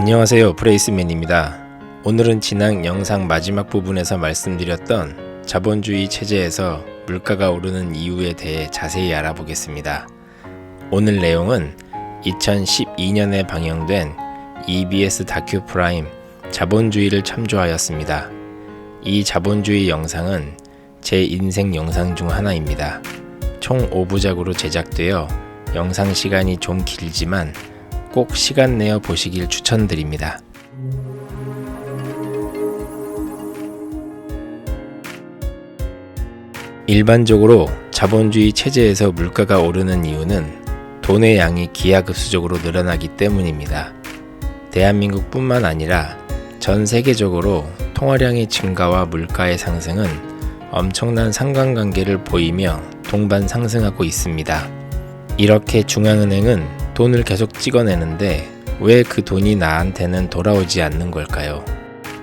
안녕하세요, 브레이스맨입니다. 오늘은 지난 영상 마지막 부분에서 말씀드렸던 자본주의 체제에서 물가가 오르는 이유에 대해 자세히 알아보겠습니다. 오늘 내용은 2012년에 방영된 EBS 다큐 프라임 자본주의를 참조하였습니다. 이 자본주의 영상은 제 인생 영상 중 하나입니다. 총 5부작으로 제작되어 영상 시간이 좀 길지만 꼭 시간 내어 보시길 추천드립니다. 일반적으로 자본주의 체제에서 물가가 오르는 이유는 돈의 양이 기하급수적으로 늘어나기 때문입니다. 대한민국뿐만 아니라 전 세계적으로 통화량의 증가와 물가의 상승은 엄청난 상관관계를 보이며 동반 상승하고 있습니다. 이렇게 중앙은행은 돈을 계속 찍어내는데 왜 그 돈이 나한테는 돌아오지 않는 걸까요?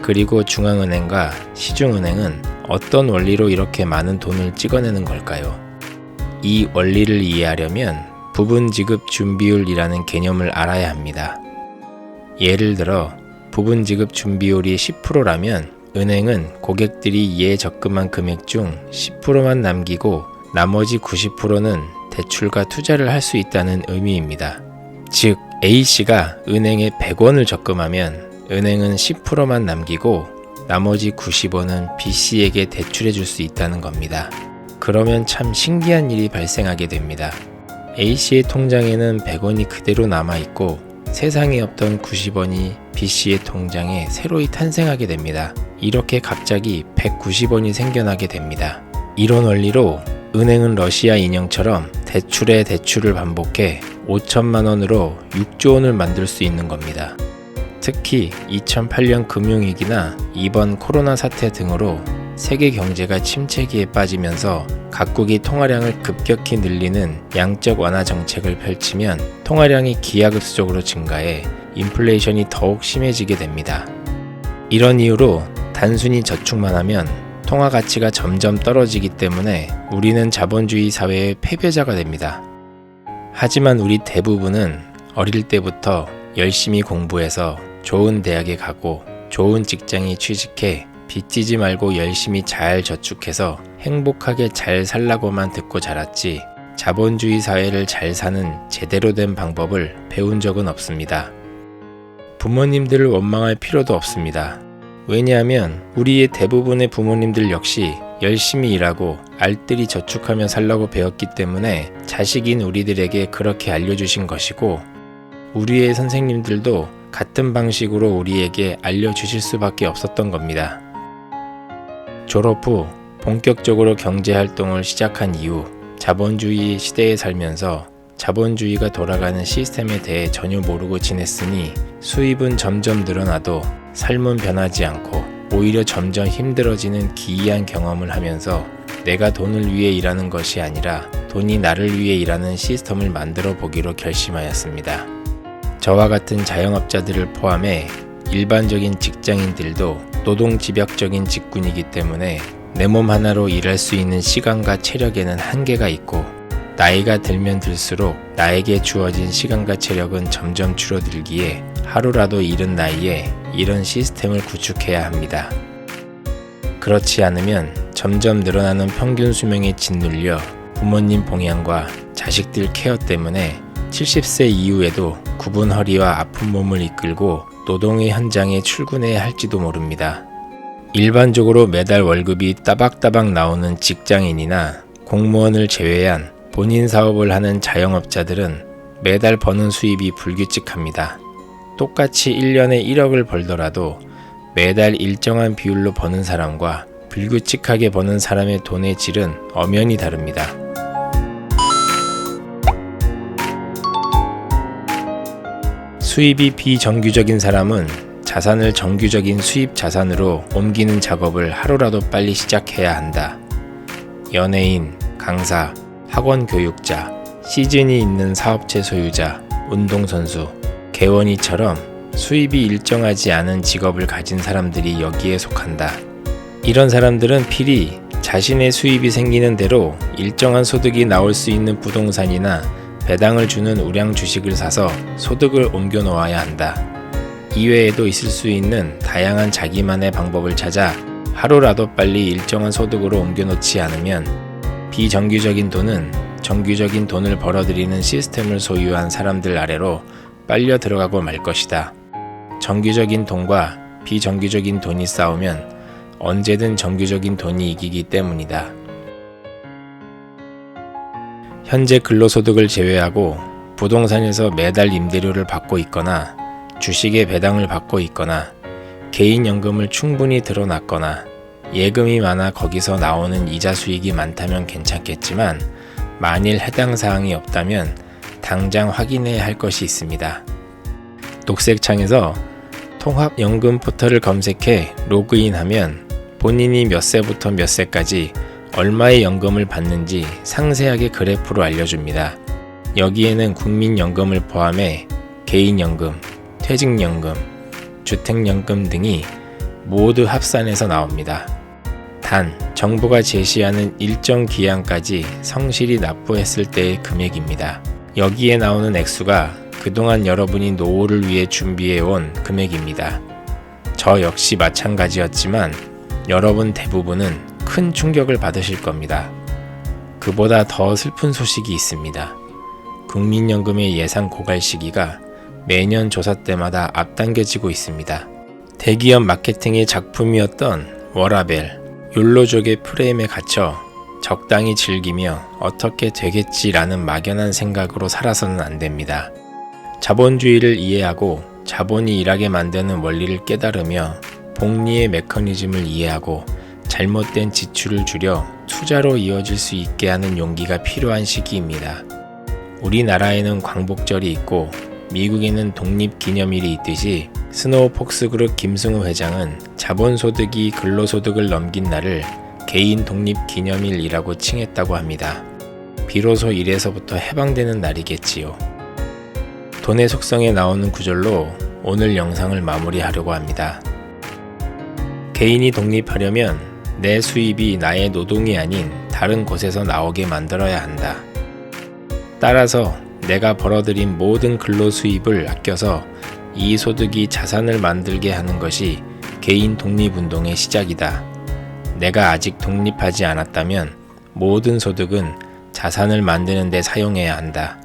그리고 중앙은행과 시중은행은 어떤 원리로 이렇게 많은 돈을 찍어내는 걸까요? 이 원리를 이해하려면 부분지급 준비율이라는 개념을 알아야 합니다. 예를 들어 부분지급 준비율이 10%라면 은행은 고객들이 이에 적금한 금액 중 10%만 남기고 나머지 90%는 대출과 투자를 할 수 있다는 의미입니다. 즉 A씨가 은행에 100원을 적금하면 은행은 10%만 남기고 나머지 90원은 B씨에게 대출해 줄 수 있다는 겁니다. 그러면 참 신기한 일이 발생하게 됩니다. A씨의 통장에는 100원이 그대로 남아있고 세상에 없던 90원이 B씨의 통장에 새로이 탄생하게 됩니다. 이렇게 갑자기 190원이 생겨나게 됩니다. 이런 원리로 은행은 러시아 인형처럼 대출에 대출을 반복해 5천만 원으로 6조 원을 만들 수 있는 겁니다. 특히 2008년 금융위기나 이번 코로나 사태 등으로 세계 경제가 침체기에 빠지면서 각국이 통화량을 급격히 늘리는 양적 완화 정책을 펼치면 통화량이 기하급수적으로 증가해 인플레이션이 더욱 심해지게 됩니다. 이런 이유로 단순히 저축만 하면 통화 가치가 점점 떨어지기 때문에 우리는 자본주의 사회의 패배자가 됩니다. 하지만 우리 대부분은 어릴 때부터 열심히 공부해서 좋은 대학에 가고 좋은 직장에 취직해 빚지지 말고 열심히 잘 저축해서 행복하게 잘 살라고만 듣고 자랐지 자본주의 사회를 잘 사는 제대로 된 방법을 배운 적은 없습니다. 부모님들을 원망할 필요도 없습니다. 왜냐하면 우리의 대부분의 부모님들 역시 열심히 일하고 알뜰히 저축하며 살라고 배웠기 때문에 자식인 우리들에게 그렇게 알려주신 것이고 우리의 선생님들도 같은 방식으로 우리에게 알려주실 수밖에 없었던 겁니다. 졸업 후 본격적으로 경제활동을 시작한 이후 자본주의 시대에 살면서 자본주의가 돌아가는 시스템에 대해 전혀 모르고 지냈으니 수입은 점점 늘어나도 삶은 변하지 않고 오히려 점점 힘들어지는 기이한 경험을 하면서 내가 돈을 위해 일하는 것이 아니라 돈이 나를 위해 일하는 시스템을 만들어 보기로 결심하였습니다. 저와 같은 자영업자들을 포함해 일반적인 직장인들도 노동집약적인 직군이기 때문에 내 몸 하나로 일할 수 있는 시간과 체력에는 한계가 있고 나이가 들면 들수록 나에게 주어진 시간과 체력은 점점 줄어들기에 하루라도 이른 나이에 이런 시스템을 구축해야 합니다. 그렇지 않으면 점점 늘어나는 평균 수명에 짓눌려 부모님 봉양과 자식들 케어 때문에 70세 이후에도 굽은 허리와 아픈 몸을 이끌고 노동의 현장에 출근해야 할지도 모릅니다. 일반적으로 매달 월급이 따박따박 나오는 직장인이나 공무원을 제외한 본인 사업을 하는 자영업자들은 매달 버는 수입이 불규칙합니다. 똑같이 1년에 1억을 벌더라도 매달 일정한 비율로 버는 사람과 불규칙하게 버는 사람의 돈의 질은 엄연히 다릅니다. 수입이 비정규적인 사람은 자산을 정규적인 수입 자산으로 옮기는 작업을 하루라도 빨리 시작해야 한다. 연예인, 강사, 학원 교육자, 시즌이 있는 사업체 소유자, 운동선수, 개원이처럼 수입이 일정하지 않은 직업을 가진 사람들이 여기에 속한다. 이런 사람들은 필히 자신의 수입이 생기는 대로 일정한 소득이 나올 수 있는 부동산이나 배당을 주는 우량 주식을 사서 소득을 옮겨 놓아야 한다. 이외에도 있을 수 있는 다양한 자기만의 방법을 찾아 하루라도 빨리 일정한 소득으로 옮겨놓지 않으면 비정규적인 돈은 정규적인 돈을 벌어들이는 시스템을 소유한 사람들 아래로 빨려 들어가고 말 것이다. 정규적인 돈과 비정규적인 돈이 싸우면 언제든 정규적인 돈이 이기기 때문이다. 현재 근로소득을 제외하고 부동산에서 매달 임대료를 받고 있거나 주식의 배당을 받고 있거나 개인연금을 충분히 들어놨거나 예금이 많아 거기서 나오는 이자 수익이 많다면 괜찮겠지만 만일 해당 사항이 없다면 당장 확인해야 할 것이 있습니다. 녹색창에서 통합연금 포털을 검색해 로그인하면 본인이 몇 세부터 몇 세까지 얼마의 연금을 받는지 상세하게 그래프로 알려줍니다. 여기에는 국민연금을 포함해 개인연금, 퇴직연금, 주택연금 등이 모두 합산해서 나옵니다. 단, 정부가 제시하는 일정 기한까지 성실히 납부했을 때의 금액입니다. 여기에 나오는 액수가 그동안 여러분이 노후를 위해 준비해온 금액입니다. 저 역시 마찬가지였지만 여러분 대부분은 큰 충격을 받으실 겁니다. 그보다 더 슬픈 소식이 있습니다. 국민연금의 예상 고갈 시기가 매년 조사 때마다 앞당겨지고 있습니다. 대기업 마케팅의 작품이었던 워라벨, 욜로족의 프레임에 갇혀 적당히 즐기며 어떻게 되겠지라는 막연한 생각으로 살아서는 안 됩니다. 자본주의를 이해하고 자본이 일하게 만드는 원리를 깨달으며 복리의 메커니즘을 이해하고 잘못된 지출을 줄여 투자로 이어질 수 있게 하는 용기가 필요한 시기입니다. 우리나라에는 광복절이 있고 미국에는 독립기념일이 있듯이 스노우폭스그룹 김승우 회장은 자본소득이 근로소득을 넘긴 날을 개인 독립기념일이라고 칭했다고 합니다. 비로소 이래서부터 해방되는 날이겠지요. 돈의 속성에 나오는 구절로 오늘 영상을 마무리하려고 합니다. 개인이 독립하려면 내 수입이 나의 노동이 아닌 다른 곳에서 나오게 만들어야 한다. 따라서 내가 벌어들인 모든 근로 수입을 아껴서 이 소득이 자산을 만들게 하는 것이 개인 독립운동의 시작이다. 내가 아직 독립하지 않았다면 모든 소득은 자산을 만드는 데 사용해야 한다.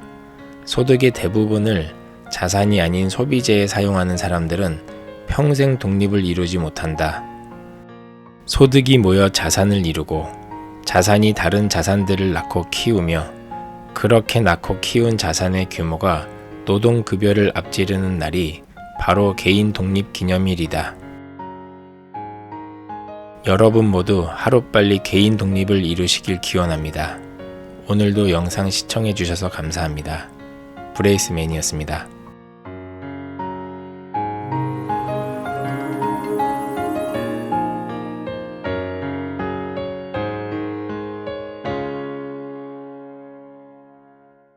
소득의 대부분을 자산이 아닌 소비재에 사용하는 사람들은 평생 독립을 이루지 못한다. 소득이 모여 자산을 이루고 자산이 다른 자산들을 낳고 키우며 그렇게 낳고 키운 자산의 규모가 노동급여를 앞지르는 날이 바로 개인 독립기념일이다. 여러분 모두 하루빨리 개인 독립을 이루시길 기원합니다. 오늘도 영상 시청해주셔서 감사합니다. 브레이스맨이었습니다.